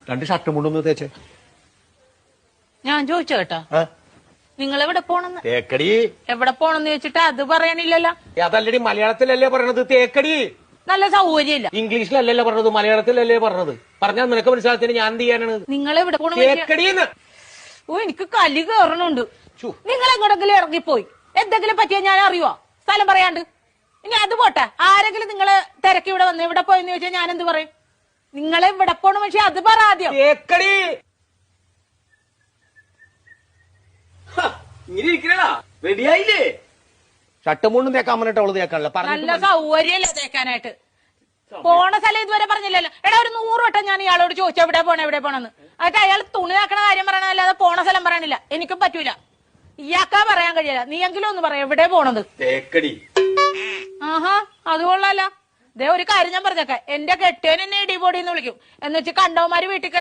2 ഷർട്ടും മുണ്ടൊന്ന് തേച്ചേ. ഞാൻ ചോദിച്ചു കേട്ടാ, നിങ്ങൾ എവിടെ പോണെന്ന്? തേക്കടി. എവിടെ പോണെന്ന് ചോദിച്ചിട്ട് അത് പറയണില്ലല്ലോ. അതല്ലടി, മലയാളത്തിലല്ലേ പറയണത് തേക്കടി. നല്ല സൗകര്യമില്ല. ഇംഗ്ലീഷിലല്ലല്ലോ പറഞ്ഞത്, മലയാളത്തിലല്ലേ പറഞ്ഞത്. പറഞ്ഞാൽ നിനക്ക് മനസ്സിലാത്തിന് ഞാൻ എന്ത് ചെയ്യാനാണ്? നിങ്ങൾ എവിടെ പോണ? തേക്കടിന്ന്. ഓ, എനിക്ക് കലി കയറണുണ്ട്. നിങ്ങൾ എങ്ങോട്ടെങ്കിലും ഇറങ്ങിപ്പോയി എന്തെങ്കിലും പറ്റിയാ ഞാൻ അറിയുവോ? സ്ഥലം പറയാണ്ട്. ഇനി അത് പോട്ടെ, ആരെങ്കിലും നിങ്ങള് തിരക്കി ഇവിടെ വന്ന് ഇവിടെ പോയെന്ന് ചോദിച്ചാൽ ഞാൻ എന്ത് പറയും? നിങ്ങളെ ഇവിടെ പോണ പക്ഷെ അത് പറ ആദ്യം. തേക്കടി. ഇങ്ങനെ ഇരിക്കണാ റെഡിയായില്ലേ? ഷർട്ടും മുണ്ടും തേക്കാൻ പറഞ്ഞിട്ട് അവള് തേക്കാനല്ല. നല്ല സൗകര്യല്ല തേക്കാനായിട്ട്. പോണ സ്ഥലം ഇതുവരെ പറഞ്ഞില്ലല്ലോ. എടാ, ഒരു 100 വട്ടം ഞാൻ ഇയാളോട് ചോദിച്ചു എവിടെ പോണെന്ന്. എന്നിട്ട് അയാൾ തുണി ആക്കണ കാര്യം പറയണല്ലാതെ പോണ സ്ഥലം പറയണില്ല. എനിക്കും പറ്റൂല. ഇയാൾക്കാ പറയാൻ കഴിയില്ല. നീ എങ്കിലും ഒന്ന് പറയാം എവിടെ പോണത്. തേക്കടി. ആഹാ, അത് കൊള്ളാല. ദേ ഒരു കാര്യം ഞാൻ പറഞ്ഞേക്കാം, എന്റെ കെട്ടിയൻ എന്നെ ഇടിപൊടിന്ന് വിളിക്കും എന്ന് വെച്ച് കണ്ടവന്മാര് വീട്ടിൽ